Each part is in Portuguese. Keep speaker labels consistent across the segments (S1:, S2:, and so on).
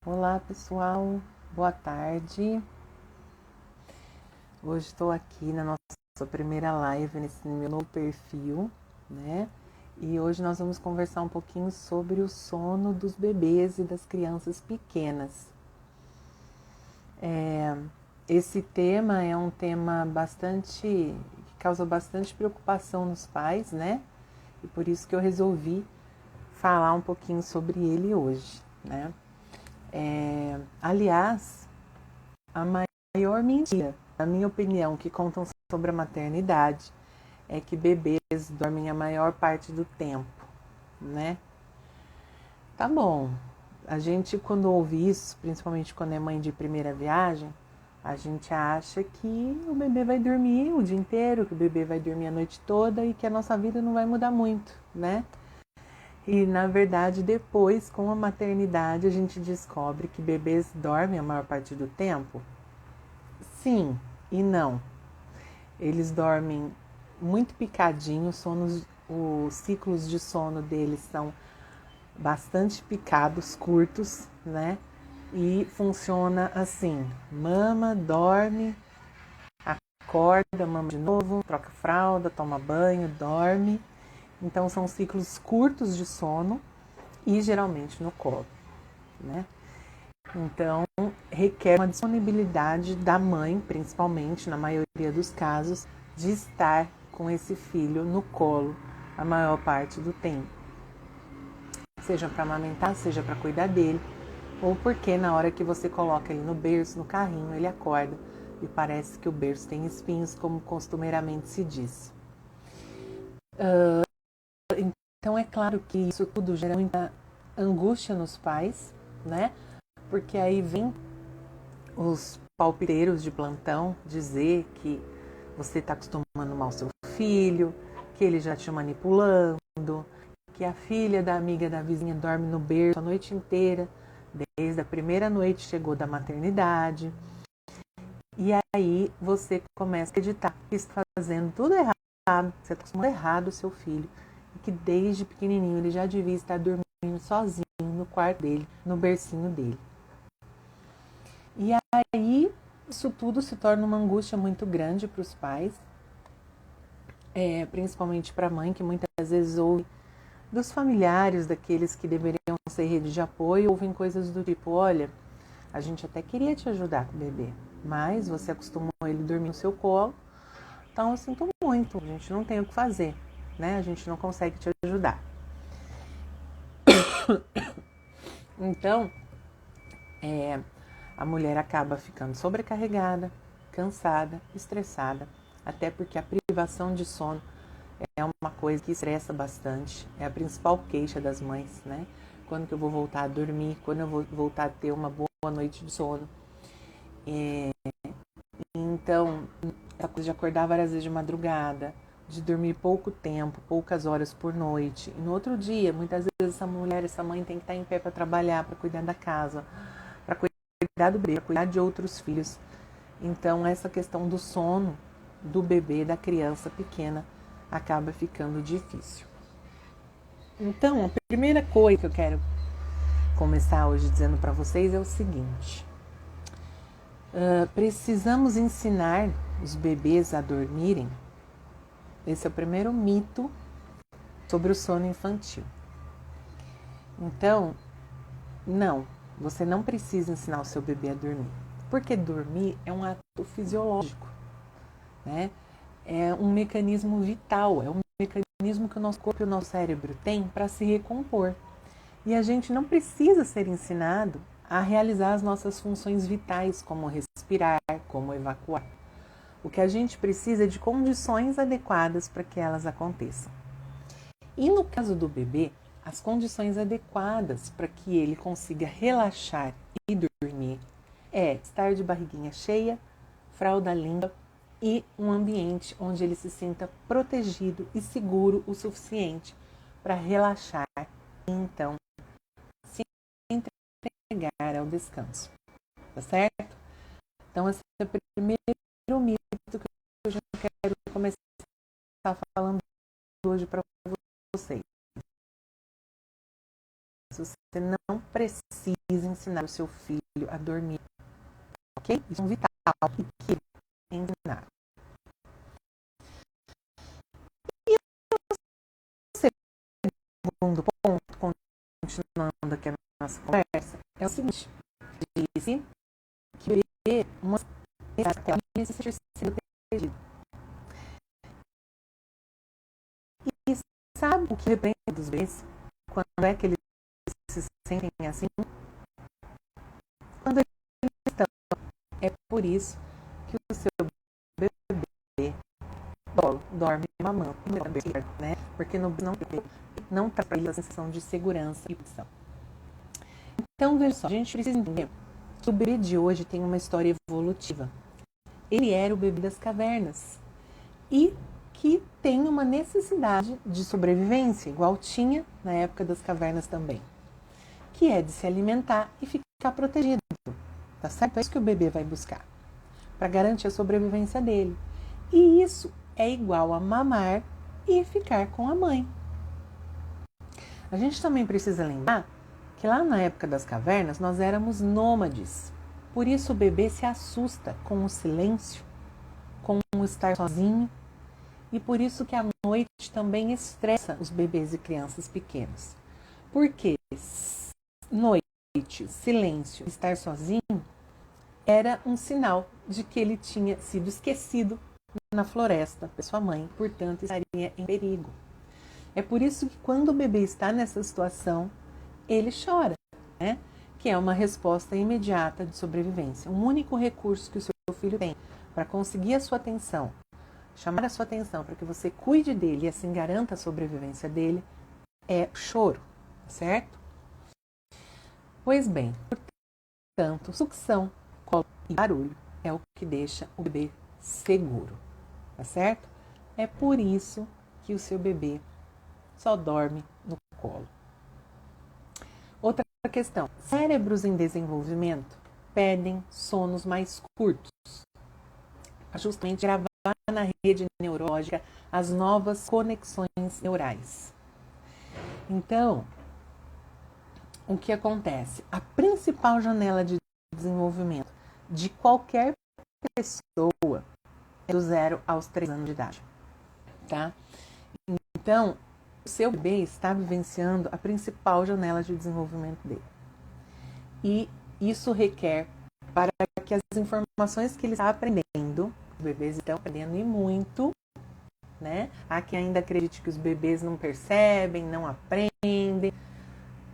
S1: Olá pessoal, boa tarde. Hoje estou aqui na nossa primeira live nesse meu novo perfil, né? E hoje nós vamos conversar um pouquinho sobre o sono dos bebês e das crianças pequenas. Esse tema é um tema que causa bastante preocupação nos pais, né? E por isso que eu resolvi falar um pouquinho sobre ele hoje, né? Aliás, a maior mentira, na minha opinião, que contam sobre a maternidade é que bebês dormem a maior parte do tempo, né? Tá bom, a gente quando ouve isso, principalmente quando é mãe de primeira viagem, a gente acha que o bebê vai dormir o dia inteiro, que o bebê vai dormir a noite toda e que a nossa vida não vai mudar muito, né? E na verdade, depois, com a maternidade, a gente descobre que bebês dormem a maior parte do tempo. Sim e não. Eles dormem muito picadinho, os ciclos de sono deles são bastante picados, curtos, né? E funciona assim: mama, dorme, acorda, mama de novo, troca fralda, toma banho, dorme. Então são ciclos curtos de sono e geralmente no colo, né? Então requer uma disponibilidade da mãe, principalmente na maioria dos casos, de estar com esse filho no colo a maior parte do tempo. Seja para amamentar, seja para cuidar dele, ou porque na hora que você coloca ele no berço, no carrinho, ele acorda e parece que o berço tem espinhos, como costumeiramente se diz. Então é claro que isso tudo gera muita angústia nos pais, né? Porque aí vem os palpiteiros de plantão dizer que você está acostumando mal seu filho, que ele já te manipulando, que a filha da amiga da vizinha dorme no berço a noite inteira, desde a primeira noite chegou da maternidade. E aí você começa a acreditar que está fazendo tudo errado, você está acostumando errado o seu filho, e que desde pequenininho ele já devia estar dormindo sozinho no quarto dele, no bercinho dele. E aí isso tudo se torna uma angústia muito grande para os pais, principalmente para a mãe, que muitas vezes ouve dos familiares, daqueles que deveriam ser rede de apoio, ouvem coisas do tipo: olha, a gente até queria te ajudar com o bebê, mas você acostumou ele a dormir no seu colo, então eu sinto muito, a gente não tem o que fazer, né? A gente não consegue te ajudar. Então, a mulher acaba ficando sobrecarregada, cansada, estressada, até porque a privação de sono é uma coisa que estressa bastante, é a principal queixa das mães, né? Quando que eu vou voltar a dormir, quando eu vou voltar a ter uma boa noite de sono. Então, a coisa de acordar várias vezes de madrugada, de dormir pouco tempo, poucas horas por noite. E no outro dia, muitas vezes essa mulher, essa mãe tem que estar em pé para trabalhar, para cuidar da casa, para cuidar do bebê, para cuidar de outros filhos. Então, essa questão do sono do bebê, da criança pequena, acaba ficando difícil. Então, a primeira coisa que eu quero começar hoje dizendo para vocês é o seguinte: precisamos ensinar os bebês a dormirem. Esse é o primeiro mito sobre o sono infantil. Então, não, você não precisa ensinar o seu bebê a dormir, porque dormir é um ato fisiológico, né? É um mecanismo vital, é um mecanismo que o nosso corpo e o nosso cérebro têm para se recompor. E a gente não precisa ser ensinado a realizar as nossas funções vitais, como respirar, como evacuar. O que a gente precisa é de condições adequadas para que elas aconteçam. E no caso do bebê, as condições adequadas para que ele consiga relaxar e dormir é estar de barriguinha cheia, fralda limpa e um ambiente onde ele se sinta protegido e seguro o suficiente para relaxar e então se entregar ao descanso. Tá certo? Então esse é o primeiro mito que eu já quero começar falando hoje para vocês. Você não precisa ensinar o seu filho a dormir, ok? Isso é um vital que ensinar. E o segundo ponto, continuando aqui a nossa conversa, é o seguinte: disse que o bebê necessita ser protegido. E sabe o que repreende dos bebês? Quando é que eles se sentem assim? Quando eles estão. É por isso que o seu bebê dorme mamando, né? Porque não traz para ele a sensação de segurança e proteção. Então, veja só, a gente precisa entender que o bebê de hoje tem uma história evolutiva. Ele era o bebê das cavernas e que tem uma necessidade de sobrevivência, igual tinha na época das cavernas também, que é de se alimentar e ficar protegido, tá certo? É isso que o bebê vai buscar, para garantir a sobrevivência dele. E isso é igual a mamar e ficar com a mãe. A gente também precisa lembrar que lá na época das cavernas nós éramos nômades. Por isso o bebê se assusta com o silêncio, com o estar sozinho, e por isso que a noite também estressa os bebês e crianças pequenos. Porque noite, silêncio, estar sozinho era um sinal de que ele tinha sido esquecido na floresta por sua mãe, portanto estaria em perigo. É por isso que quando o bebê está nessa situação, ele chora, né? Que é uma resposta imediata de sobrevivência. O único recurso que o seu filho tem para conseguir a sua atenção, chamar a sua atenção para que você cuide dele e assim garanta a sobrevivência dele, é o choro, certo? Pois bem, portanto, sucção, colo e barulho é o que deixa o bebê seguro, tá certo? É por isso que o seu bebê só dorme no colo. Outra questão: cérebros em desenvolvimento pedem sonos mais curtos, justamente gravar na rede neurológica as novas conexões neurais. Então, o que acontece? A principal janela de desenvolvimento de qualquer pessoa é do 0 aos 3 anos de idade, tá? Então, o seu bebê está vivenciando a principal janela de desenvolvimento dele. E isso requer, para que as informações que ele está aprendendo, os bebês estão aprendendo e muito, né? Há quem ainda acredite que os bebês não percebem, não aprendem.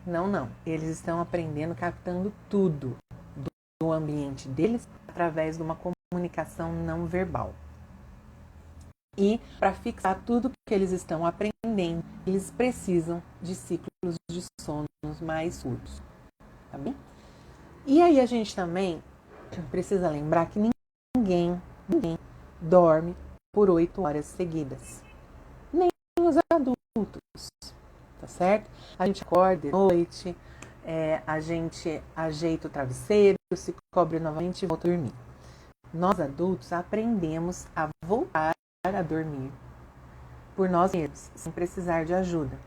S1: Não. Eles estão aprendendo, captando tudo do ambiente deles através de uma comunicação não verbal. E para fixar tudo que eles estão aprendendo, eles precisam de ciclos de sonos mais curtos, tá bem? E aí a gente também precisa lembrar que ninguém dorme por 8 horas seguidas. Nem os adultos, tá certo? A gente acorda de noite, a gente ajeita o travesseiro, se cobre novamente e volta a dormir. Nós adultos aprendemos a voltar a dormir por nós mesmos, sem precisar de ajuda.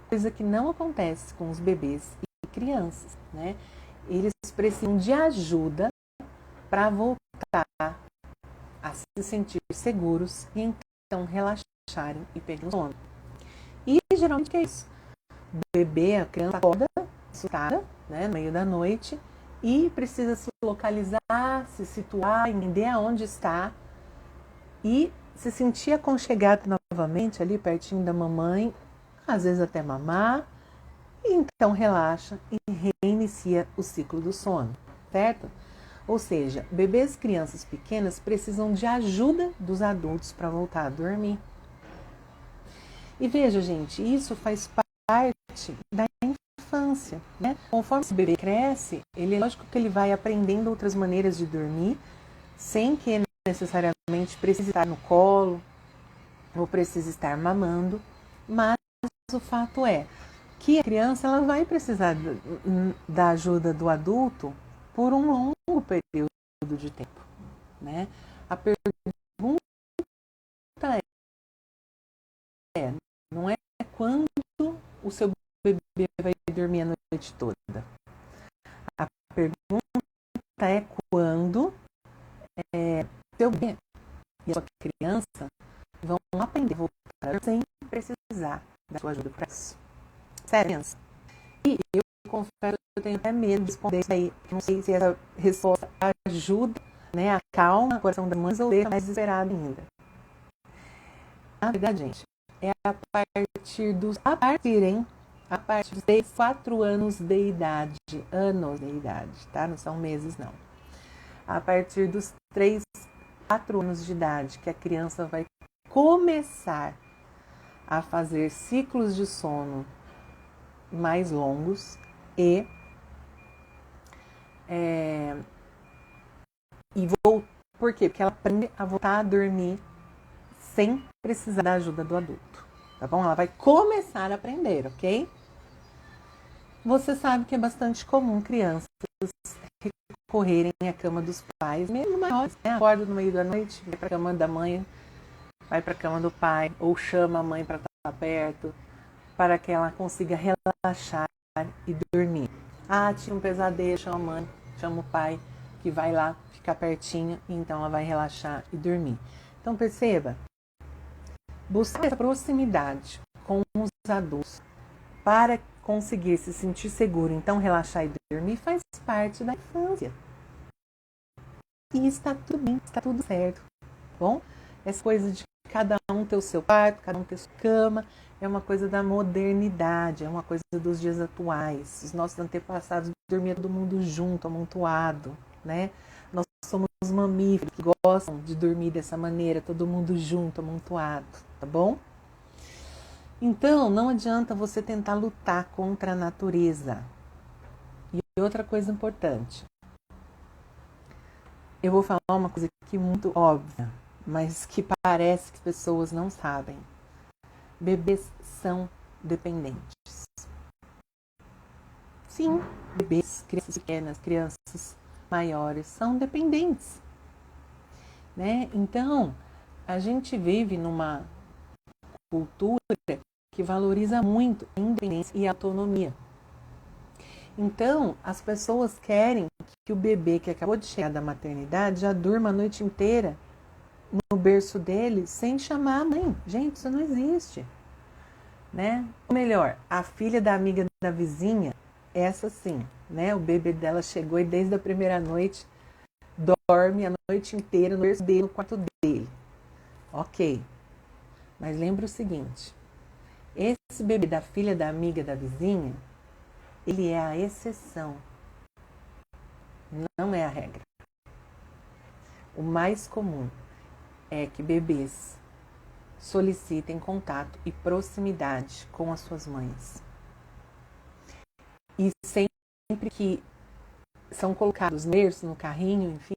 S1: Coisa que não acontece com os bebês e crianças, né? Eles precisam de ajuda para voltar a se sentir seguros e então relaxarem e pegarem sono. E geralmente é isso. O bebê, a criança acorda, assustada, né, no meio da noite, e precisa se localizar, se situar, entender aonde está e se sentir aconchegado novamente ali pertinho da mamãe, às vezes até mamar, e então relaxa e reinicia o ciclo do sono, certo? Ou seja, bebês e crianças pequenas precisam de ajuda dos adultos para voltar a dormir. E veja, gente, isso faz parte da infância, né? Conforme o bebê cresce, lógico que ele vai aprendendo outras maneiras de dormir, sem que necessariamente precise estar no colo ou precise estar mamando, mas o fato é que a criança ela vai precisar da ajuda do adulto por um longo período de tempo, né? A pergunta é, não é quando o seu bebê vai dormir a noite toda? A pergunta é quando seu bebê e a sua criança vão aprender a voltar sem precisar da sua ajuda para isso. Sério, criança? E eu confesso que eu tenho até medo de responder isso aí. Não sei se essa resposta ajuda, né, acalma o coração da mãe ou deixa mais desesperado ainda. Na verdade, gente, é a partir dos 3, 4 anos de idade. Tá? Não são meses, não. A partir dos 3, 4 anos de idade que a criança vai começar a fazer ciclos de sono mais longos e por quê? Porque ela aprende a voltar a dormir sem precisar da ajuda do adulto, tá bom? Ela vai começar a aprender, ok? Você sabe que é bastante comum crianças recorrerem à cama dos pais, mesmo maiores, né? Acorda no meio da noite, vai para a cama da mãe, vai para a cama do pai, ou chama a mãe para estar perto, para que ela consiga relaxar e dormir. Ah, tinha um pesadelo, chama a mãe, chama o pai, que vai lá ficar pertinho, e então ela vai relaxar e dormir. Então perceba, buscar essa proximidade com os adultos para conseguir se sentir seguro, então relaxar e dormir, faz parte da infância. E está tudo bem, está tudo certo. Bom, essa coisa de cada um ter o seu quarto, cada um ter sua cama, é uma coisa da modernidade, é uma coisa dos dias atuais. Os nossos antepassados dormiam todo mundo junto, amontoado, né? Nós somos mamíferos que gostam de dormir dessa maneira, todo mundo junto, amontoado, tá bom? Então, não adianta você tentar lutar contra a natureza. E outra coisa importante. Eu vou falar uma coisa aqui muito óbvia, mas que parece que as pessoas não sabem. Bebês são dependentes. Sim, bebês, crianças pequenas, crianças maiores são dependentes, né? Então, a gente vive numa cultura que valoriza muito a independência e a autonomia. Então, as pessoas querem que o bebê que acabou de chegar da maternidade já durma a noite inteira no berço dele sem chamar a mãe. Gente, isso não existe, né? Ou melhor, a filha da amiga da vizinha, essa sim, né? O bebê dela chegou e desde a primeira noite dorme a noite inteira no berço dele, no quarto dele. Ok. Mas lembra o seguinte, esse bebê da filha da amiga da vizinha, ele é a exceção, não é a regra. O mais comum é que bebês solicitem contato e proximidade com as suas mães. E sempre que são colocados no carrinho, enfim,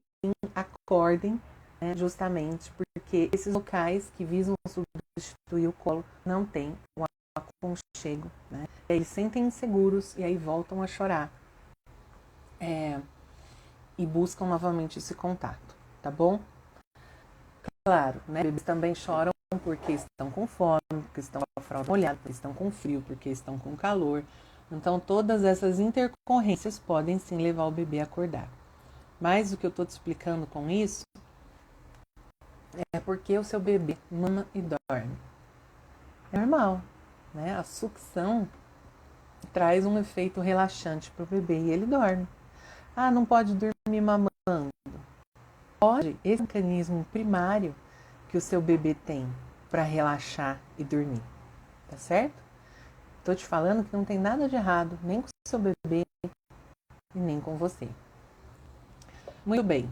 S1: acordem, né, justamente porque esses locais que visam substituir o colo não têm o aconchego, né? Eles sentem inseguros e aí voltam a chorar e buscam novamente esse contato, tá bom? Claro, né? Bebês também choram porque estão com fome, porque estão com a fralda molhada, porque estão com frio, porque estão com calor. Então, todas essas intercorrências podem sim levar o bebê a acordar. Mas o que eu estou te explicando com isso é porque o seu bebê mama e dorme. É normal, né? A sucção traz um efeito relaxante para o bebê e ele dorme. Ah, não pode dormir mamando. Pode, esse mecanismo primário que o seu bebê tem para relaxar e dormir, tá certo? Estou te falando que não tem nada de errado, nem com o seu bebê e nem com você. Muito bem.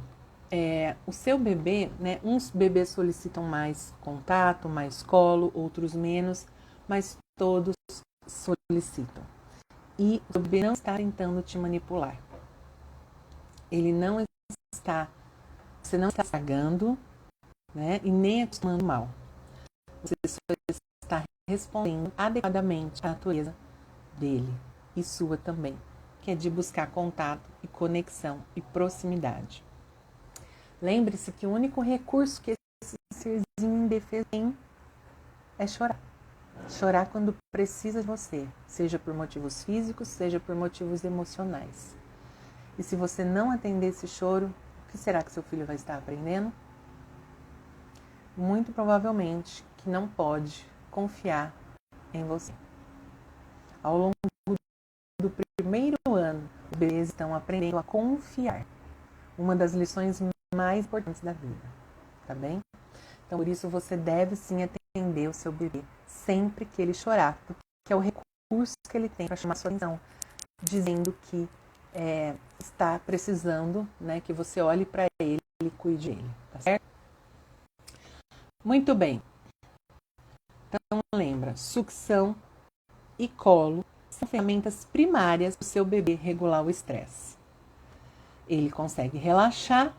S1: O seu bebê, né? Uns bebês solicitam mais contato, mais colo, outros menos, mas todos solicitam. E o bebê não está tentando te manipular. Ele não está, você não está estragando, né? E nem acostumando mal. Você só está respondendo adequadamente à natureza dele e sua também, que é de buscar contato e conexão e proximidade. Lembre-se que o único recurso que esse serzinho indefeso tem é chorar. chorar quando precisa de você, seja por motivos físicos, seja por motivos emocionais. E se você não atender esse choro, o que será que seu filho vai estar aprendendo? Muito provavelmente que não pode confiar em você. Ao longo do primeiro ano, os bebês estão aprendendo a confiar. Uma das lições mais importantes da vida, tá bem? Então, por isso, você deve sim atender o seu bebê sempre que ele chorar, porque é o recurso que ele tem para chamar sua atenção, dizendo que está precisando, né, que você olhe para ele e cuide dele, tá certo? Muito bem. Então, lembra, sucção e colo são ferramentas primárias para o seu bebê regular o estresse. Ele consegue relaxar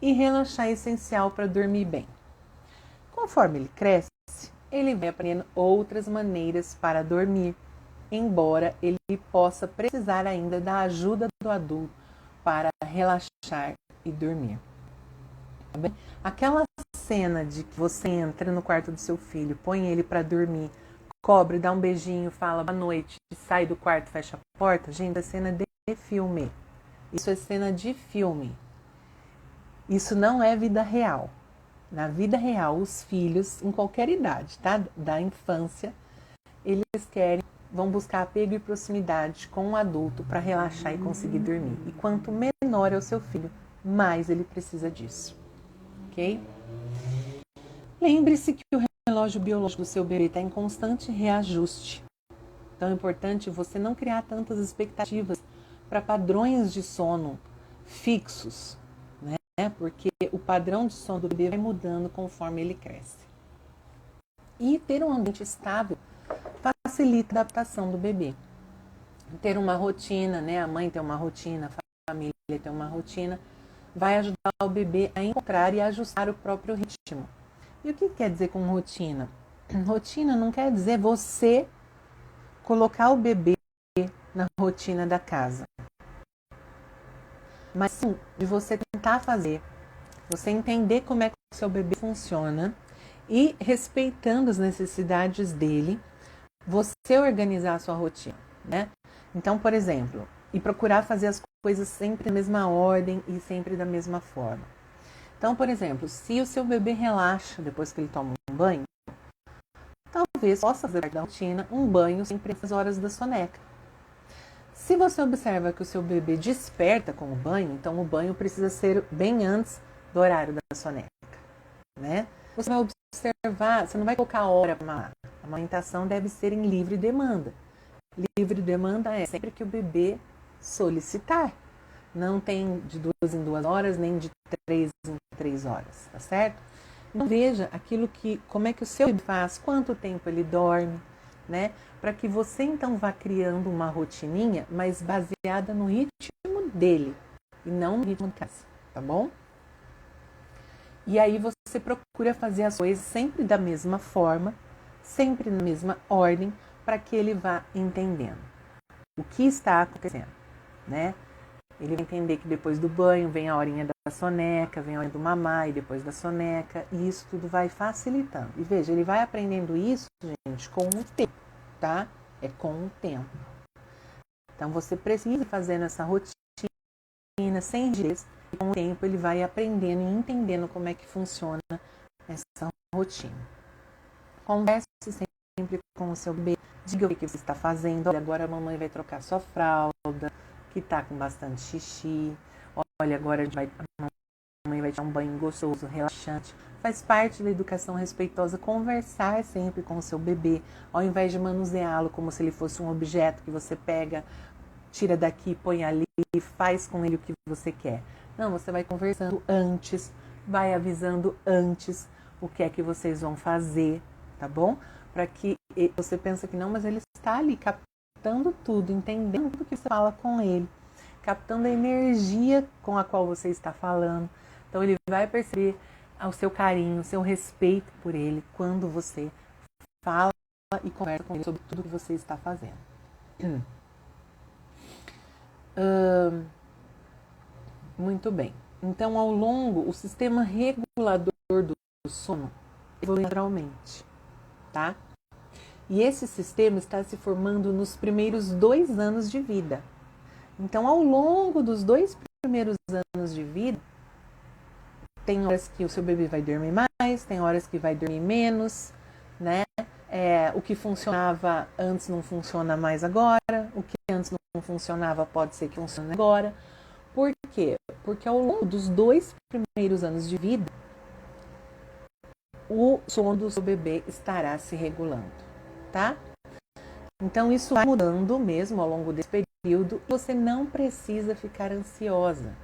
S1: e relaxar é essencial para dormir bem. Conforme ele cresce, ele vai aprendendo outras maneiras para dormir, embora ele possa precisar ainda da ajuda do adulto para relaxar e dormir. Tá bem? Aquela cena de que você entra no quarto do seu filho, põe ele para dormir, cobre, dá um beijinho, fala boa noite, sai do quarto, fecha a porta, gente, é cena de filme. Isso é cena de filme. Isso não é vida real. Na vida real, os filhos, em qualquer idade, tá? Da infância, eles vão buscar apego e proximidade com o adulto para relaxar e conseguir dormir. E quanto menor é o seu filho, mais ele precisa disso. Ok? Lembre-se que o relógio biológico do seu bebê está em constante reajuste. Então é importante você não criar tantas expectativas para padrões de sono fixos, né? Porque o padrão de sono do bebê vai mudando conforme ele cresce. E ter um ambiente estável facilita a adaptação do bebê. Ter uma rotina, né? A mãe tem uma rotina, a família tem uma rotina, vai ajudar o bebê a encontrar e ajustar o próprio ritmo. E o que quer dizer com rotina? Rotina não quer dizer você colocar o bebê na rotina da casa, mas sim de você tentar fazer, você entender como é que o seu bebê funciona e, respeitando as necessidades dele, você organizar a sua rotina, né? Então, por exemplo, e procurar fazer as coisas sempre na mesma ordem e sempre da mesma forma. Então, por exemplo, se o seu bebê relaxa depois que ele toma um banho, talvez possa fazer da rotina um banho sempre às horas da soneca. Se você observa que o seu bebê desperta com o banho, então o banho precisa ser bem antes do horário da soneca, né? Você vai observar, você não vai colocar a hora para mamar. A amamentação deve ser em livre demanda. Livre demanda é sempre que o bebê solicitar. Não tem de 2 em 2 horas, nem de 3 em 3 horas, tá certo? Então veja como é que o seu bebê faz, quanto tempo ele dorme, né? Para que você então vá criando uma rotininha, mas baseada no ritmo dele e não no ritmo da casa, tá bom? E aí você procura fazer as coisas sempre da mesma forma, sempre na mesma ordem, para que ele vá entendendo o que está acontecendo, né? Ele vai entender que depois do banho vem a horinha da soneca, vem a hora do mamar e depois da soneca, e isso tudo vai facilitando. E veja, ele vai aprendendo isso, gente, com o tempo, tá? É com o tempo. Então você precisa ir fazendo essa rotina sem dias, e com o tempo ele vai aprendendo e entendendo como é que funciona essa rotina. Converse sempre com o seu bebê, diga o que você está fazendo. Olha, agora a mamãe vai trocar sua fralda, que está com bastante xixi. Olha, agora a mamãe vai tirar um banho gostoso, relaxante. Faz parte da educação respeitosa conversar sempre com o seu bebê, ao invés de manuseá-lo como se ele fosse um objeto que você pega, tira daqui, põe ali e faz com ele o que você quer. Não, você vai conversando antes, vai avisando antes o que é que vocês vão fazer, tá bom? Para que você pensa que não, mas ele está ali captando tudo, entendendo tudo que você fala com ele, captando a energia com a qual você está falando. Então ele vai perceber o seu carinho, o seu respeito por ele quando você fala e conversa com ele sobre tudo que você está fazendo. Muito bem. Então, ao longo, o sistema regulador do sono evolui naturalmente, tá? E esse sistema está se formando nos primeiros 2 anos de vida. Então, ao longo dos 2 primeiros anos de vida, tem horas que o seu bebê vai dormir mais, tem horas que vai dormir menos, né? O que funcionava antes não funciona mais agora, o que antes não funcionava pode ser que funcione agora. Por quê? Porque ao longo dos 2 primeiros anos de vida, o sono do seu bebê estará se regulando, tá? Então isso vai mudando mesmo ao longo desse período, você não precisa ficar ansiosa.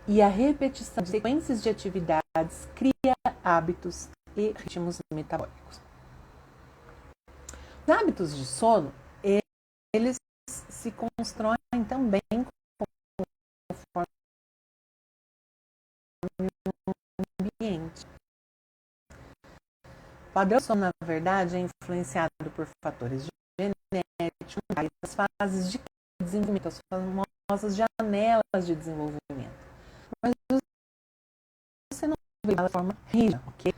S1: E a repetição de sequências de atividades cria hábitos e ritmos metabólicos. Os hábitos de sono, eles se constroem também conforme o ambiente. O padrão de sono, na verdade, é influenciado por fatores genéticos, as fases de desenvolvimento, as famosas janelas de desenvolvimento. Mas você não vê de forma rígida, ok?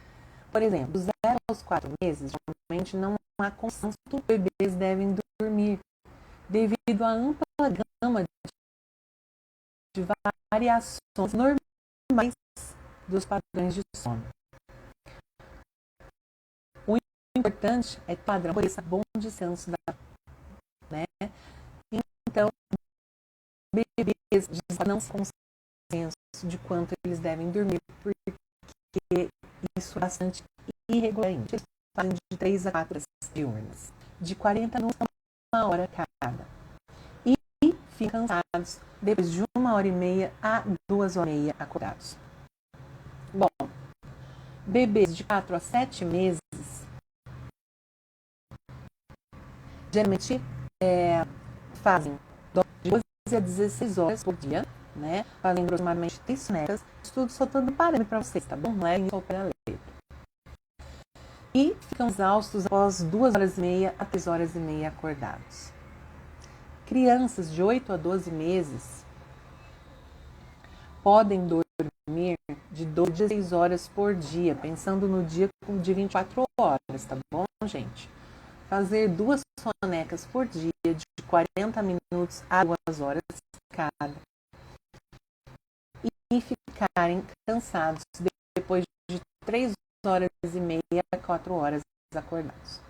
S1: Por exemplo, dos 0 aos 4 meses, geralmente não há consenso que bebês devem dormir, devido à ampla gama de variações normais dos padrões de sono. O importante é que o padrão por esse bom descanso né? Então, bebês não se consenso de quanto eles devem dormir, porque isso é bastante irregular. Eles fazem de 3 a 4 diurnas, de 40 minutos a 1 hora cada. E ficam cansados depois de 1h30 a 2h30 acordados. Bom, bebês de 4 a 7 meses geralmente fazem de 12 a 16 horas por dia, né? Fazem aproximadamente 3 sonecas. Estudo só todo parâmetro para vocês, tá bom? Não é só para ler. E ficam exaustos após 2h30 a 3h30 acordados. Crianças de 8 a 12 meses podem dormir de 12 a 16 horas por dia, pensando no dia de 24 horas, tá bom, gente? Fazer 2 sonecas por dia de 40 minutos a 2 horas cada. E ficarem cansados depois de 3h30 a 4 horas acordados.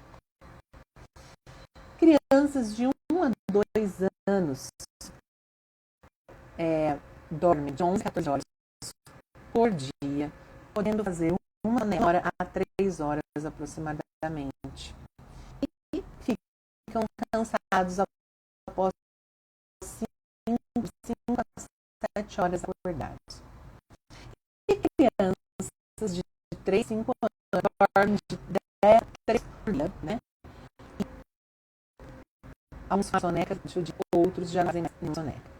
S1: Crianças de 1 a 2 anos dormem de 11 a 14 horas por dia, podendo fazer 1 hora a 3 horas aproximadamente. E ficam cansados após 5 a 7 horas acordados. E crianças de 3 a 5 anos dormem de 10 a 3 por dia, né? Alguns fazem soneca, outros já fazem soneca.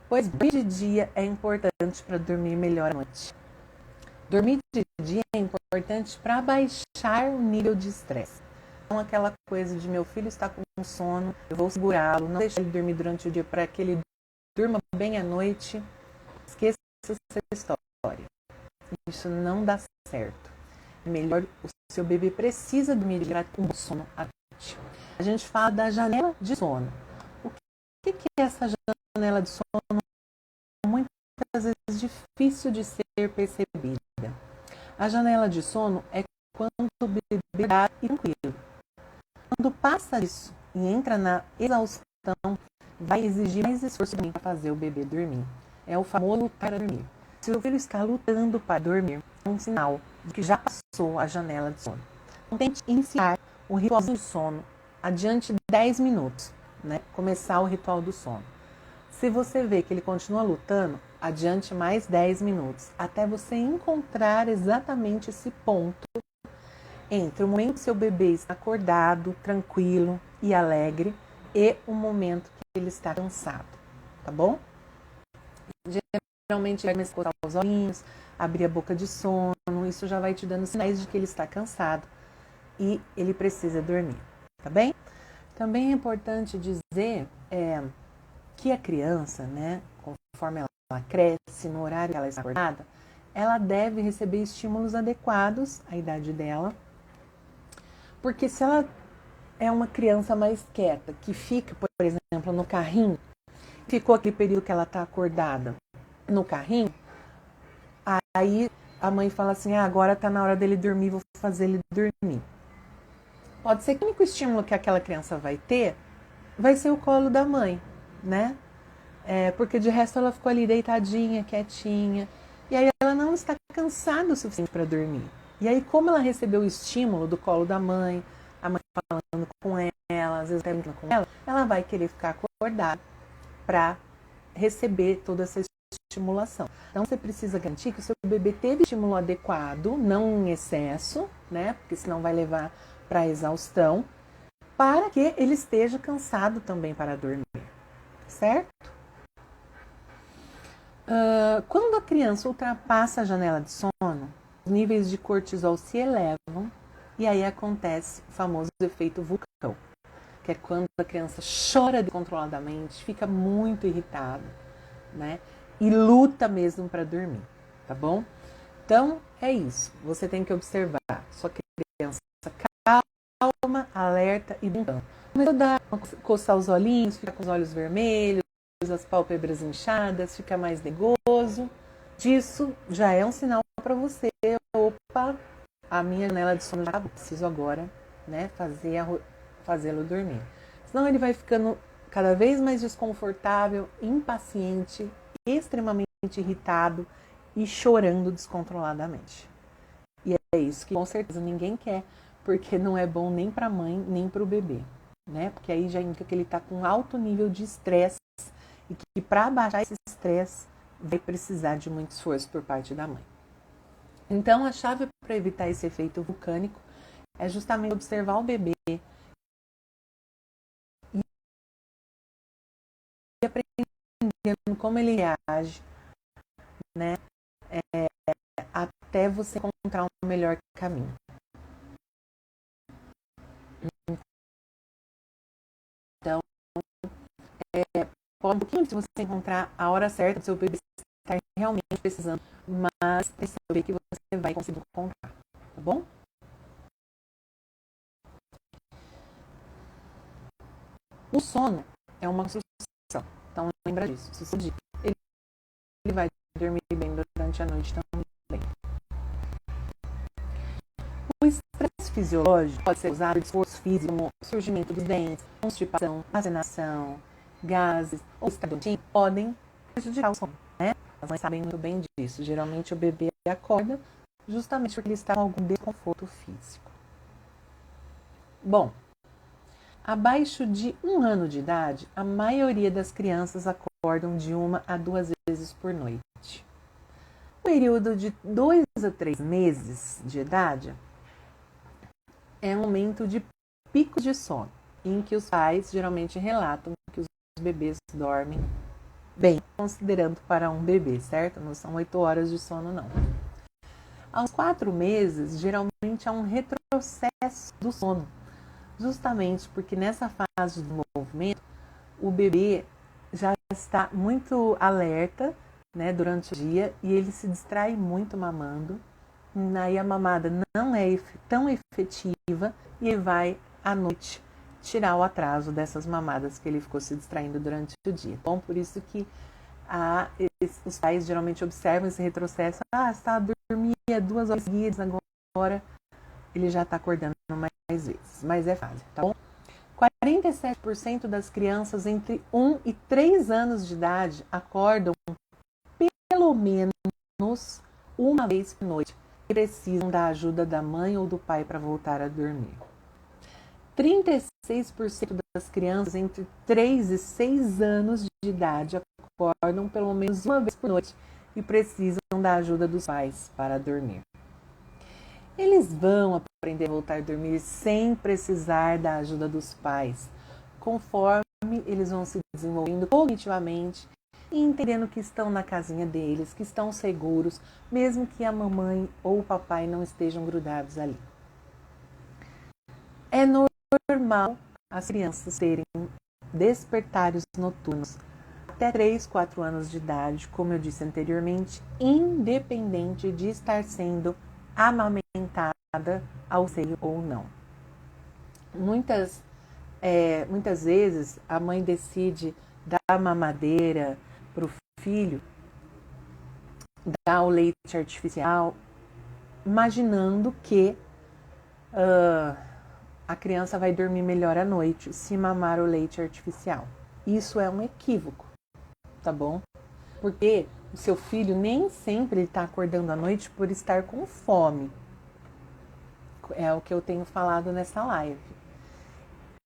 S1: Pois dormir de dia é importante para dormir melhor à noite. Dormir de dia é importante para baixar o nível de estresse. Então, aquela coisa de meu filho está com sono, eu vou segurá-lo, não deixar ele dormir durante o dia para que ele durma bem à noite. Esqueça essa história. Isso não dá certo. É melhor, o seu bebê precisa dormir com sono à noite. A gente fala da janela de sono. O que é essa janela de sono? Muitas vezes difícil de ser percebida. A janela de sono é quando o bebê está tranquilo. Quando passa disso e entra na exaustão, vai exigir mais esforço para fazer o bebê dormir. É o famoso lutar para dormir. Se o filho está lutando para dormir, é um sinal de que já passou a janela de sono. Então, tente iniciar o ritual do sono adiante 10 minutos, né? Começar o ritual do sono. Se você vê que ele continua lutando, adiante mais 10 minutos, até você encontrar exatamente esse ponto entre o momento que seu bebê está acordado, tranquilo e alegre e o momento que ele está cansado, tá bom? Geralmente vai começar a coçar os olhinhos, abrir a boca de sono, isso já vai te dando sinais de que ele está cansado e ele precisa dormir, tá bem? Também é importante dizer que a criança, né, conforme ela cresce, no horário que ela está acordada, ela deve receber estímulos adequados à idade dela, porque se ela é uma criança mais quieta, que fica, por exemplo, no carrinho, ficou aquele período que ela está acordada no carrinho, aí a mãe fala assim, agora está na hora dele dormir, vou fazer ele dormir. Pode ser que o único estímulo que aquela criança vai ter vai ser o colo da mãe, né? Porque de resto ela ficou ali deitadinha, quietinha, e aí ela não está cansada o suficiente para dormir. E aí, como ela recebeu o estímulo do colo da mãe, a mãe falando com ela, às vezes até brincando com ela vai querer ficar acordada para receber toda essa estimulação. Então, você precisa garantir que o seu bebê teve estímulo adequado, não em excesso, né? Porque senão vai levar para a exaustão, para que ele esteja cansado também para dormir, certo? Quando a criança ultrapassa a janela de sono, os níveis de cortisol se elevam e aí acontece o famoso efeito vulcão, que é quando a criança chora descontroladamente, fica muito irritada, né? E luta mesmo para dormir, tá bom? Então, é isso. Você tem que observar sua criança calma, alerta e brincando. Começou a coçar os olhinhos, ficar com os olhos vermelhos, as pálpebras inchadas, fica mais negoso. Disso já é um sinal para você. Opa, a minha janela de sono já acabou. Preciso agora, né, fazê-lo dormir. Senão ele vai ficando cada vez mais desconfortável, impaciente, extremamente irritado e chorando descontroladamente. E é isso que com certeza ninguém quer, porque não é bom nem para a mãe, nem para o bebê, né? Porque aí já indica que ele está com alto nível de estresse e que para baixar esse estresse vai precisar de muito esforço por parte da mãe. Então, a chave para evitar esse efeito vulcânico é justamente observar o bebê e aprendendo como ele reage, né? Até você encontrar um melhor caminho. Então, pode um pouquinho se você encontrar a hora certa do seu bebê estar realmente precisando, mas tem que saber que você vai conseguir encontrar, tá bom? O sono é uma construção, então lembra disso. Se você diz, ele vai dormir bem durante a noite também. O estresse fisiológico pode ser usado de esforço físico, como surgimento dos dentes, constipação, vacinação, gases ou estado podem prejudicar o sono, né? As mães sabem muito bem disso. Geralmente o bebê acorda justamente porque ele está com algum desconforto físico. Bom, abaixo de 1 ano de idade, a maioria das crianças acordam de 1 a 2 vezes por noite. O período de 2 a 3 meses de idade é um momento de picos de sono, em que os pais geralmente relatam que os bebês dormem bem, considerando para um bebê, certo? Não são 8 horas de sono, não. Aos 4 meses, geralmente há um retrocesso do sono, justamente porque nessa fase do desenvolvimento, o bebê já está muito alerta, né, durante o dia e ele se distrai muito mamando. Aí a mamada não é tão efetiva e ele vai, à noite, tirar o atraso dessas mamadas que ele ficou se distraindo durante o dia. Bom, por isso que os pais geralmente observam esse retrocesso. Está a dormir 2 horas seguidas, agora ele já está acordando mais vezes. Mas é fácil, tá bom? 47% das crianças entre 1 e 3 anos de idade acordam pelo menos uma vez por noite e precisam da ajuda da mãe ou do pai para voltar a dormir. 36% das crianças entre 3 e 6 anos de idade acordam pelo menos uma vez por noite e precisam da ajuda dos pais para dormir. Eles vão aprender a voltar a dormir sem precisar da ajuda dos pais, conforme eles vão se desenvolvendo cognitivamente e entendendo que estão na casinha deles, que estão seguros, mesmo que a mamãe ou o papai não estejam grudados ali. É normal as crianças terem despertares noturnos até 3, 4 anos de idade, como eu disse anteriormente, independente de estar sendo amamentada ao seio ou não. Muitas vezes a mãe decide dar mamadeira para o filho, dar o leite artificial, imaginando que a criança vai dormir melhor à noite se mamar o leite artificial. Isso é um equívoco, tá bom? Porque o seu filho nem sempre está acordando à noite por estar com fome. É o que eu tenho falado nessa live.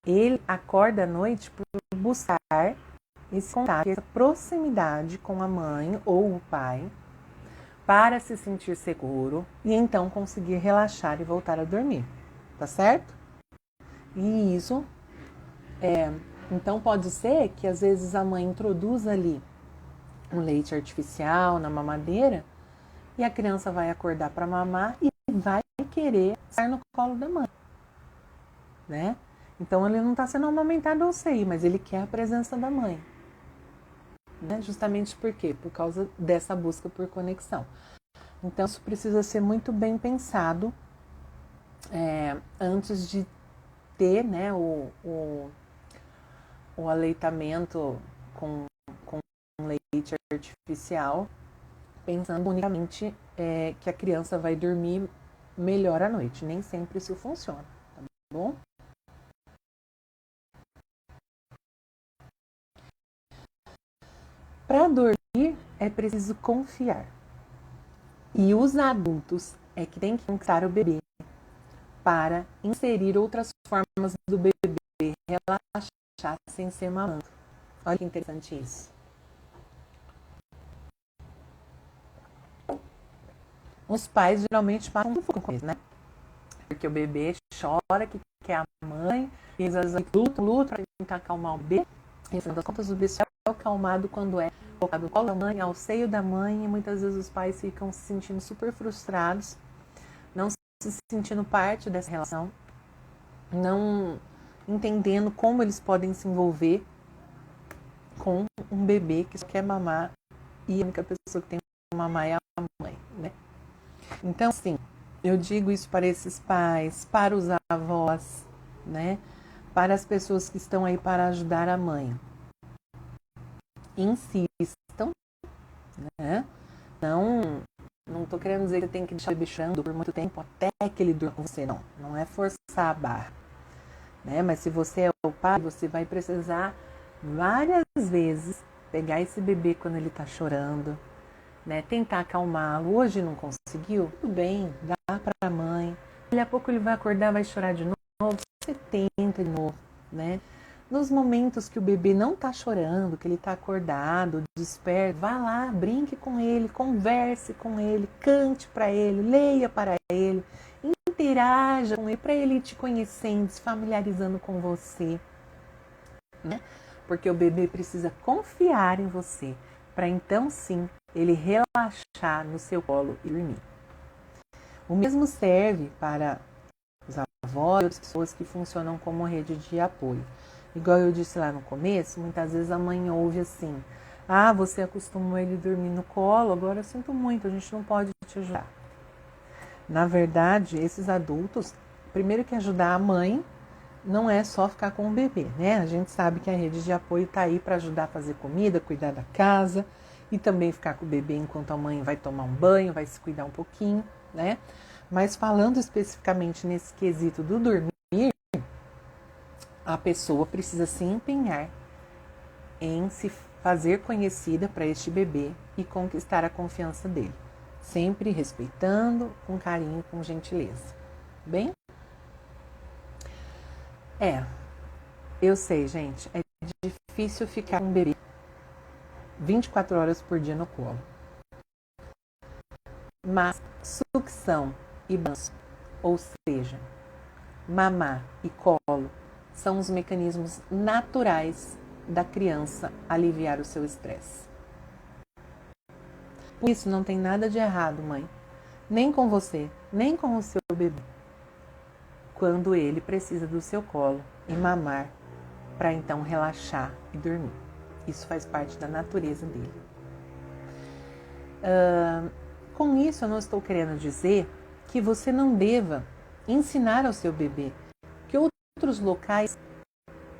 S1: Ele acorda à noite por buscar esse contato, essa proximidade com a mãe ou o pai, para se sentir seguro e então conseguir relaxar e voltar a dormir, tá certo? E isso, então pode ser que às vezes a mãe introduza ali um leite artificial na mamadeira e a criança vai acordar para mamar e vai querer estar no colo da mãe, né? Então ele não está sendo amamentado ao seio, mas ele quer a presença da mãe. Né? Justamente por quê? Por causa dessa busca por conexão. Então isso precisa ser muito bem pensado antes de ter, né, o aleitamento com leite artificial, pensando unicamente que a criança vai dormir melhor à noite. Nem sempre isso funciona, tá bom? Para dormir é preciso confiar. E os adultos é que tem que conquistar o bebê para inserir outras formas do bebê relaxar sem ser mamando. Olha que interessante isso. Os pais geralmente passam um pouco com isso, né? Porque o bebê chora, que quer a mãe, e eles às vezes lutam para tentar acalmar o bebê. E no final das contas, o bebê só é acalmado quando é colocado no colo da mãe, ao seio da mãe, e muitas vezes os pais ficam se sentindo super frustrados, não se sentindo parte dessa relação, não entendendo como eles podem se envolver com um bebê que só quer mamar e a única pessoa que tem que mamar é a mãe, né? Então, sim, eu digo isso para esses pais, para os avós, né? Para as pessoas que estão aí para ajudar a mãe. Insistam, né? Não estou querendo dizer que você tem que deixar o bebê chorando por muito tempo até que ele durma com você, não. Não é forçar a barra, né? Mas se você é o pai, você vai precisar várias vezes pegar esse bebê quando ele está chorando, né? Tentar acalmá-lo. Hoje não conseguiu? Tudo bem, dá para a mãe. Daqui a pouco ele vai acordar, vai chorar de novo. Você tenta de novo, né? Nos momentos que o bebê não está chorando, que ele está acordado, desperto, vá lá, brinque com ele, converse com ele, cante para ele, leia para ele, interaja com ele, para ele ir te conhecendo, se familiarizando com você, né? Porque o bebê precisa confiar em você, para então sim ele relaxar no seu colo e dormir. O mesmo serve para os avós e outras pessoas que funcionam como rede de apoio. Igual eu disse lá no começo, muitas vezes a mãe ouve assim: ah, você acostumou ele a dormir no colo, agora eu sinto muito, a gente não pode te ajudar. Na verdade, esses adultos, primeiro que ajudar a mãe, não é só ficar com o bebê, né? A gente sabe que a rede de apoio está aí para ajudar a fazer comida, cuidar da casa e também ficar com o bebê enquanto a mãe vai tomar um banho, vai se cuidar um pouquinho, né? Mas falando especificamente nesse quesito do dormir, a pessoa precisa se empenhar em se fazer conhecida para este bebê e conquistar a confiança dele, sempre respeitando, com carinho, com gentileza. Bem? Eu sei, gente, é difícil ficar com um bebê 24 horas por dia no colo. Mas sucção e balanço, ou seja, mamar e colo, são os mecanismos naturais da criança aliviar o seu estresse. Por isso não tem nada de errado, mãe, nem com você, nem com o seu bebê, quando ele precisa do seu colo e mamar para então relaxar e dormir. Isso faz parte da natureza dele. Com isso, eu não estou querendo dizer que você não deva ensinar ao seu bebê que outros locais,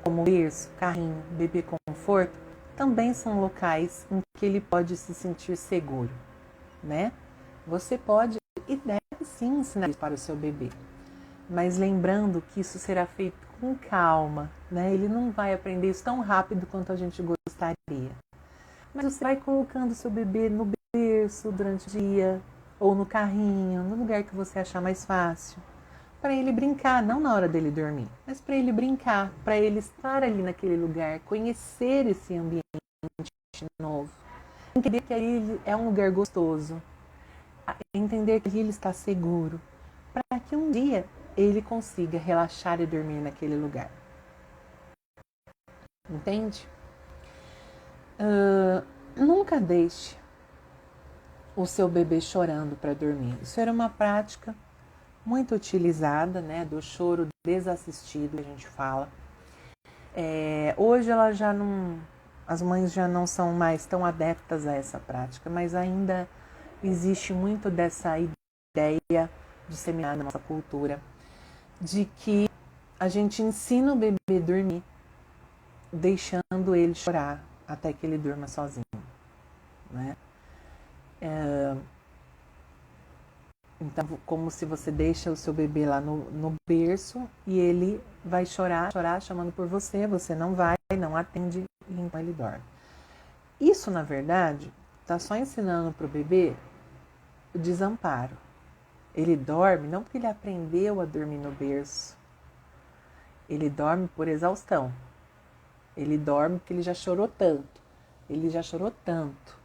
S1: como berço, carrinho, bebê conforto, também são locais em que ele pode se sentir seguro, né? Você pode e deve sim ensinar isso para o seu bebê, mas lembrando que isso será feito com calma, né? Ele não vai aprender isso tão rápido quanto a gente gostaria. Mas você vai colocando seu bebê no berço durante o dia, ou no carrinho, no lugar que você achar mais fácil, para ele brincar, não na hora dele dormir, mas para ele brincar, para ele estar ali naquele lugar, conhecer esse ambiente novo, entender que ali é um lugar gostoso, entender que ali ele está seguro, para que um dia ele consiga relaxar e dormir naquele lugar. Entende? Nunca deixe o seu bebê chorando para dormir. Isso era uma prática muito utilizada, né, do choro desassistido, que a gente fala. Hoje ela já não, as mães já não são mais tão adeptas a essa prática, mas ainda existe muito dessa ideia disseminada na nossa cultura de que a gente ensina o bebê a dormir, deixando ele chorar até que ele durma sozinho, né? Então, como se você deixa o seu bebê lá no berço e ele vai chorar chamando por você, você não vai, não atende e então ele dorme. Isso, na verdade, está só ensinando para o bebê o desamparo. Ele dorme não porque ele aprendeu a dormir no berço. Ele dorme por exaustão. Ele dorme porque ele já chorou tanto. Ele já chorou tanto.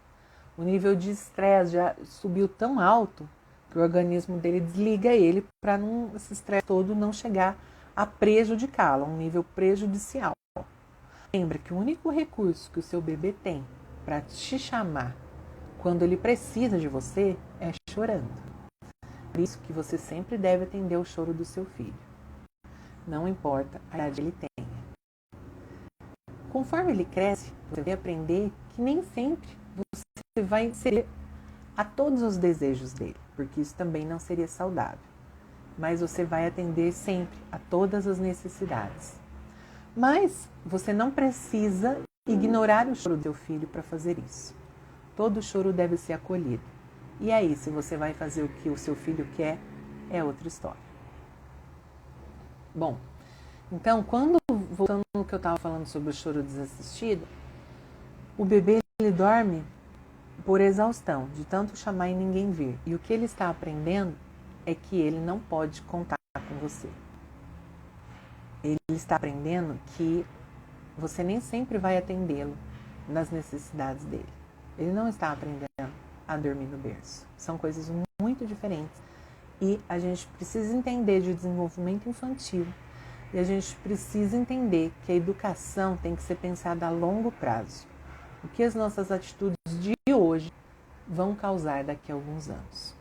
S1: O nível de estresse já subiu tão alto que o organismo dele desliga ele para esse estresse todo não chegar a prejudicá-lo, a um nível prejudicial. Lembra que o único recurso que o seu bebê tem para te chamar quando ele precisa de você é chorando. Por isso que você sempre deve atender o choro do seu filho. Não importa a idade que ele tenha. Conforme ele cresce, você vai aprender que nem sempre você vai ceder a todos os desejos dele, porque isso também não seria saudável. Mas você vai atender sempre a todas as necessidades. Mas você não precisa ignorar o choro do seu filho para fazer isso. Todo choro deve ser acolhido. E aí, se você vai fazer o que o seu filho quer, é outra história. Bom, então, voltando no que eu estava falando sobre o choro desassistido, o bebê ele dorme por exaustão, de tanto chamar e ninguém vir. E o que ele está aprendendo é que ele não pode contar com você. Ele está aprendendo que você nem sempre vai atendê-lo nas necessidades dele. Ele não está aprendendo a dormir no berço. São coisas muito diferentes. E a gente precisa entender de desenvolvimento infantil. E a gente precisa entender que a educação tem que ser pensada a longo prazo. O que as nossas atitudes de hoje vão causar daqui a alguns anos.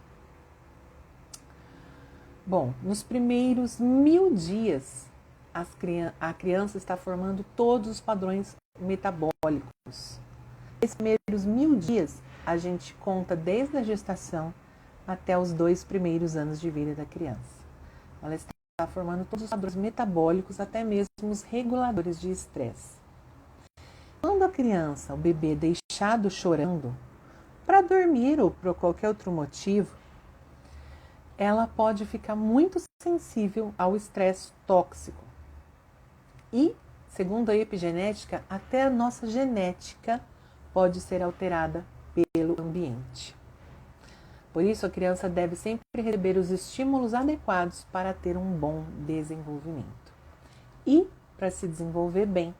S1: Bom, nos primeiros 1000 dias, a criança está formando todos os padrões metabólicos. Nesses primeiros 1000 dias, a gente conta desde a gestação até os 2 primeiros anos de vida da criança. Ela está formando todos os padrões metabólicos, até mesmo os reguladores de estresse. Quando a criança, o bebê, é deixado chorando para dormir ou por qualquer outro motivo, ela pode ficar muito sensível ao estresse tóxico. E, segundo a epigenética, até a nossa genética pode ser alterada pelo ambiente. Por isso, a criança deve sempre receber os estímulos adequados para ter um bom desenvolvimento. E, para se desenvolver bem,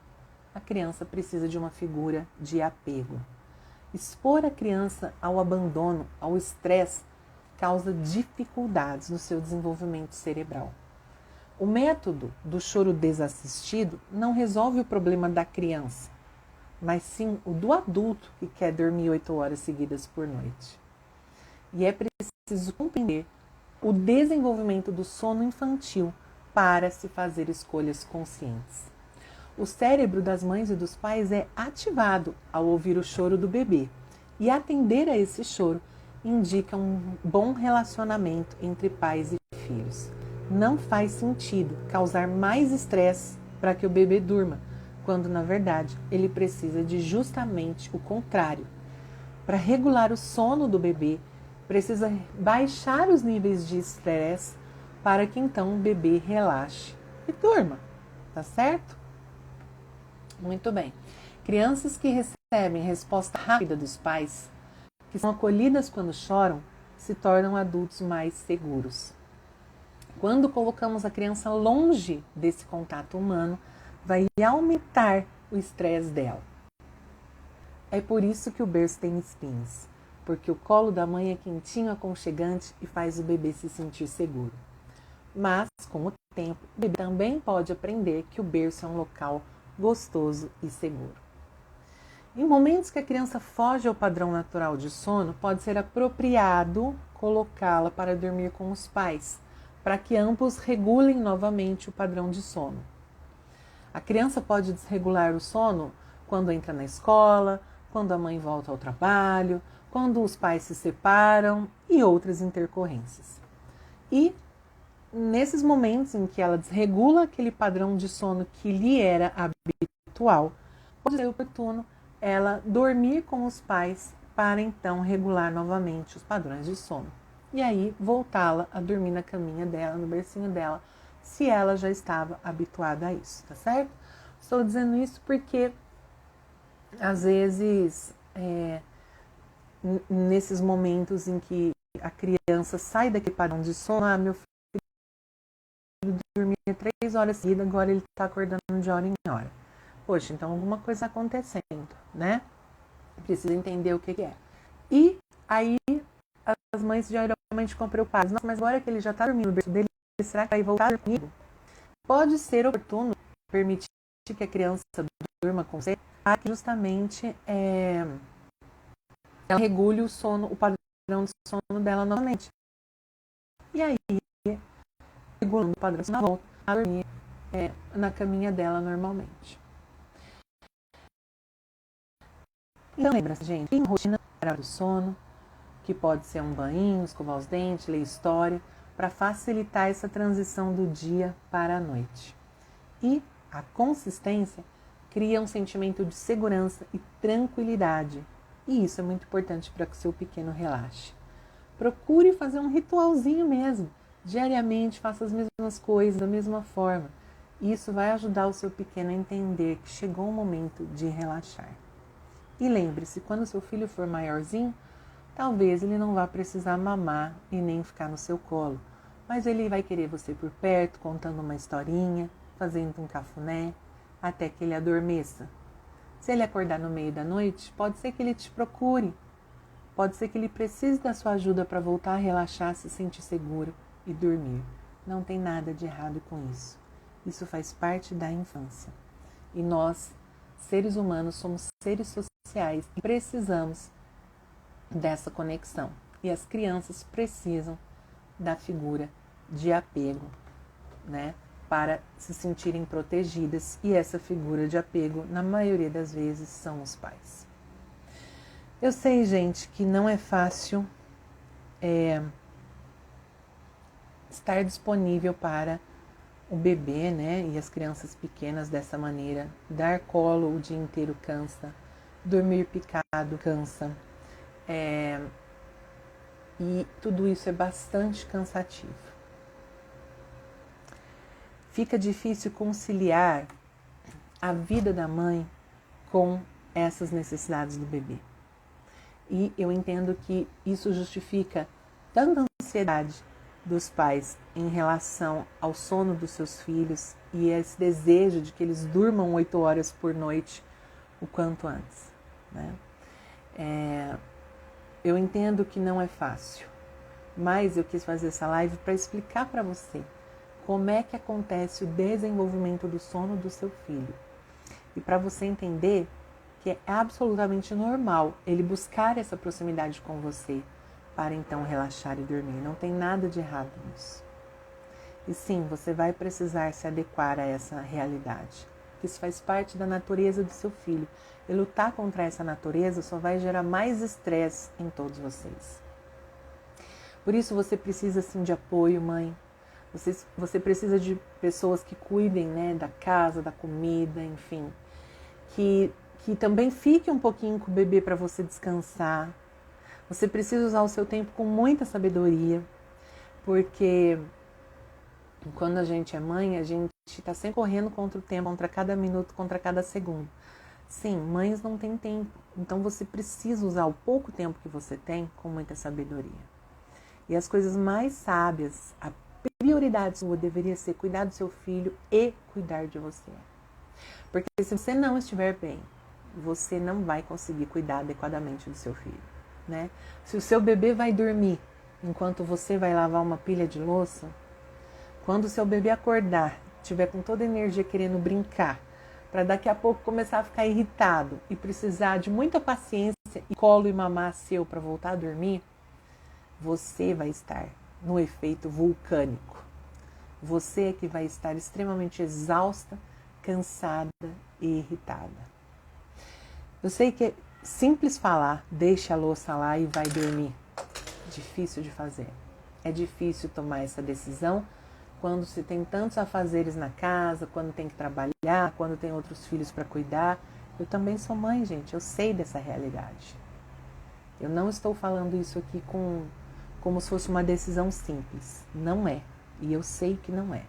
S1: a criança precisa de uma figura de apego. Expor a criança ao abandono, ao estresse, causa dificuldades no seu desenvolvimento cerebral. O método do choro desassistido não resolve o problema da criança, mas sim o do adulto que quer dormir 8 horas seguidas por noite. E é preciso compreender o desenvolvimento do sono infantil para se fazer escolhas conscientes. O cérebro das mães e dos pais é ativado ao ouvir o choro do bebê. E atender a esse choro indica um bom relacionamento entre pais e filhos. Não faz sentido causar mais estresse para que o bebê durma, quando na verdade ele precisa de justamente o contrário. Para regular o sono do bebê, precisa baixar os níveis de estresse para que então o bebê relaxe e durma, tá certo? Muito bem. Crianças que recebem resposta rápida dos pais, que são acolhidas quando choram, se tornam adultos mais seguros. Quando colocamos a criança longe desse contato humano, vai aumentar o estresse dela. É por isso que o berço tem espinhos, porque o colo da mãe é quentinho, aconchegante e faz o bebê se sentir seguro. Mas, com o tempo, o bebê também pode aprender que o berço é um local gostoso e seguro. Em momentos que a criança foge ao padrão natural de sono, pode ser apropriado colocá-la para dormir com os pais, para que ambos regulem novamente o padrão de sono. A criança pode desregular o sono quando entra na escola, quando a mãe volta ao trabalho, quando os pais se separam e outras intercorrências. E nesses momentos em que ela desregula aquele padrão de sono que lhe era habitual, pode ser oportuno ela dormir com os pais para então regular novamente os padrões de sono. E aí voltá-la a dormir na caminha dela, no bercinho dela, se ela já estava habituada a isso, tá certo? Estou dizendo isso porque às vezes nesses momentos em que a criança sai daquele padrão de sono, meu filho dormia 3 horas seguidas, agora ele está acordando de hora em hora. Poxa, então alguma coisa acontecendo, né? Precisa entender o que é. E aí as mães geralmente ficam preocupadas. Nossa, mas agora que ele já está dormindo no berço dele, será que vai voltar comigo? Pode ser oportuno permitir que a criança durma com você, para que justamente ela regule o sono, o padrão de sono dela novamente. E aí, regulando o padrão de sono, ela volta a dormir na caminha dela normalmente. Então lembra-se, gente, tem rotina para o sono, que pode ser um banho, escovar os dentes, ler história, para facilitar essa transição do dia para a noite. E a consistência cria um sentimento de segurança e tranquilidade. E isso é muito importante para que o seu pequeno relaxe. Procure fazer um ritualzinho mesmo. Diariamente faça as mesmas coisas da mesma forma. Isso vai ajudar o seu pequeno a entender que chegou o momento de relaxar. E lembre-se, quando seu filho for maiorzinho, talvez ele não vá precisar mamar e nem ficar no seu colo, mas ele vai querer você por perto, contando uma historinha, fazendo um cafuné, até que ele adormeça. Se ele acordar no meio da noite, pode ser que ele te procure, pode ser que ele precise da sua ajuda para voltar a relaxar, se sentir seguro e dormir. Não tem nada de errado com isso. Isso faz parte da infância. E nós, seres humanos, somos seres sociais e precisamos dessa conexão. E as crianças precisam da figura de apego, né, para se sentirem protegidas. E essa figura de apego, na maioria das vezes, são os pais. Eu sei, gente, que não é fácil estar disponível para o bebê, né, e as crianças pequenas dessa maneira. Dar colo o dia inteiro cansa, dormir picado cansa. E tudo isso é bastante cansativo. Fica difícil conciliar a vida da mãe com essas necessidades do bebê. E eu entendo que isso justifica tanta ansiedade dos pais em relação ao sono dos seus filhos e esse desejo de que eles durmam 8 horas por noite o quanto antes, né? Eu entendo que não é fácil, mas eu quis fazer essa live para explicar para você como é que acontece o desenvolvimento do sono do seu filho. E para você entender que é absolutamente normal ele buscar essa proximidade com você para então relaxar e dormir. Não tem nada de errado nisso. E sim, você vai precisar se adequar a essa realidade. porque isso faz parte da natureza do seu filho. E lutar contra essa natureza só vai gerar mais estresse em todos vocês. Por isso você precisa sim de apoio, mãe. Você precisa de pessoas que cuidem, né, da casa, da comida, enfim. Que também fique um pouquinho com o bebê para você descansar. Você precisa usar o seu tempo com muita sabedoria, porque quando a gente é mãe, a gente está sempre correndo contra o tempo, contra cada minuto, contra cada segundo. Sim, mães não têm tempo, então você precisa usar o pouco tempo que você tem com muita sabedoria. E as coisas mais sábias, a prioridade sua deveria ser cuidar do seu filho e cuidar de você. Porque se você não estiver bem, você não vai conseguir cuidar adequadamente do seu filho, né? Se o seu bebê vai dormir enquanto você vai lavar uma pilha de louça, quando o seu bebê acordar, estiver com toda a energia querendo brincar, para daqui a pouco começar a ficar irritado e precisar de muita paciência e colo e mamar seu para voltar a dormir, você vai estar no efeito vulcânico. Você é que vai estar extremamente exausta, cansada e irritada. Eu sei que é simples falar, deixa a louça lá e vai dormir. Difícil de fazer. É difícil tomar essa decisão quando se tem tantos afazeres na casa, quando tem que trabalhar, quando tem outros filhos para cuidar. Eu também sou mãe, gente, eu sei dessa realidade. Eu não estou falando isso aqui como se fosse uma decisão simples. Não é. E eu sei que não é.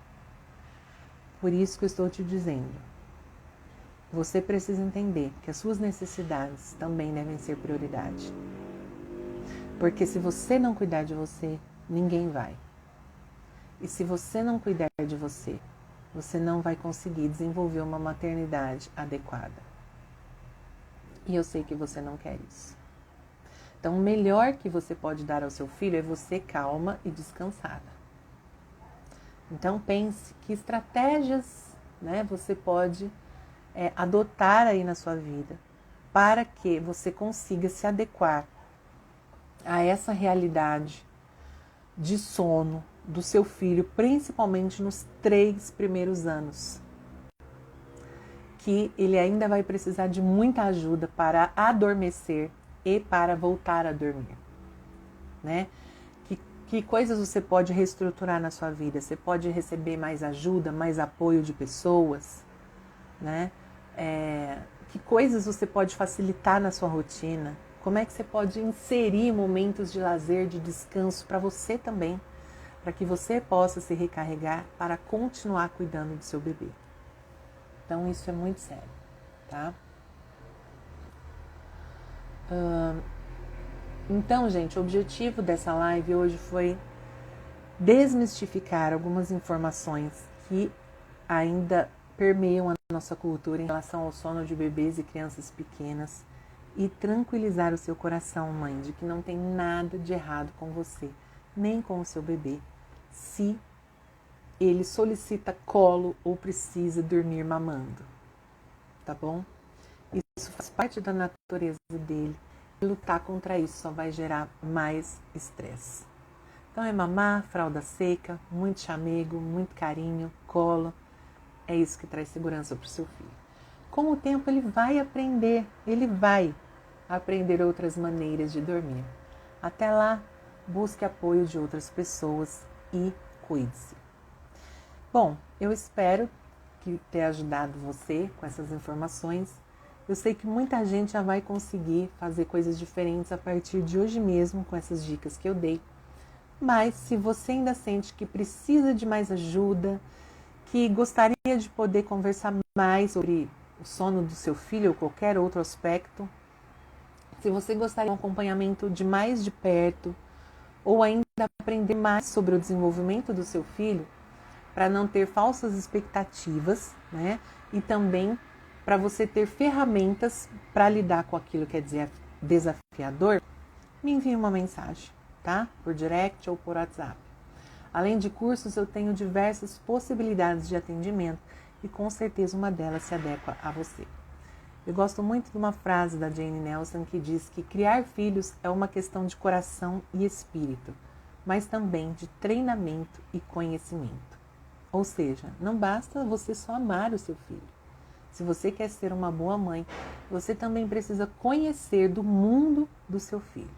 S1: Por isso que eu estou te dizendo. Você precisa entender que as suas necessidades também devem ser prioridade. Porque se você não cuidar de você, ninguém vai. E se você não cuidar de você, você não vai conseguir desenvolver uma maternidade adequada. E eu sei que você não quer isso. Então, o melhor que você pode dar ao seu filho é você calma e descansada. Então, pense que estratégias, né, você pode adotar aí na sua vida para que você consiga se adequar a essa realidade de sono do seu filho, principalmente nos 3 primeiros anos, que ele ainda vai precisar de muita ajuda para adormecer e para voltar a dormir, né? Que coisas você pode reestruturar na sua vida? Você pode receber mais ajuda, mais apoio de pessoas, né? Que coisas você pode facilitar na sua rotina? Como é que você pode inserir momentos de lazer, de descanso para você também, para que você possa se recarregar para continuar cuidando do seu bebê. Então isso é muito sério, tá? Então, gente, o objetivo dessa live hoje foi desmistificar algumas informações que ainda permeiam a nossa cultura em relação ao sono de bebês e crianças pequenas e tranquilizar o seu coração, mãe, de que não tem nada de errado com você, nem com o seu bebê, se ele solicita colo ou precisa dormir mamando, tá bom? Isso faz parte da natureza dele e lutar contra isso só vai gerar mais estresse. Então é mamar, fralda seca, muito chamego, muito carinho, colo. É isso que traz segurança para o seu filho. Com o tempo ele vai aprender outras maneiras de dormir. Até lá, busque apoio de outras pessoas e cuide-se. Bom, eu espero que tenha ajudado você com essas informações. Eu sei que muita gente já vai conseguir fazer coisas diferentes a partir de hoje mesmo com essas dicas que eu dei. Mas se você ainda sente que precisa de mais ajuda, que gostaria de poder conversar mais sobre o sono do seu filho ou qualquer outro aspecto, se você gostaria de um acompanhamento de mais de perto ou ainda aprender mais sobre o desenvolvimento do seu filho, para não ter falsas expectativas, né? E também para você ter ferramentas para lidar com aquilo que é desafiador, me envie uma mensagem, tá? Por direct ou por WhatsApp. Além de cursos, eu tenho diversas possibilidades de atendimento e com certeza uma delas se adequa a você. Eu gosto muito de uma frase da Jane Nelson que diz que criar filhos é uma questão de coração e espírito, mas também de treinamento e conhecimento. Ou seja, não basta você só amar o seu filho. Se você quer ser uma boa mãe, você também precisa conhecer do mundo do seu filho.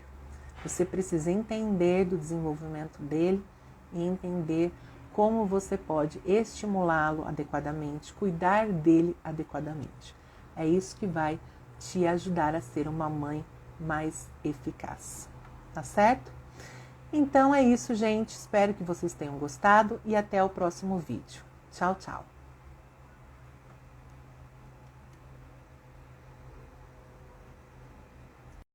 S1: Você precisa entender do desenvolvimento dele e entender como você pode estimulá-lo adequadamente, cuidar dele adequadamente. É isso que vai te ajudar a ser uma mãe mais eficaz. Tá certo? Então é isso, gente. Espero que vocês tenham gostado e até o próximo vídeo. Tchau, tchau.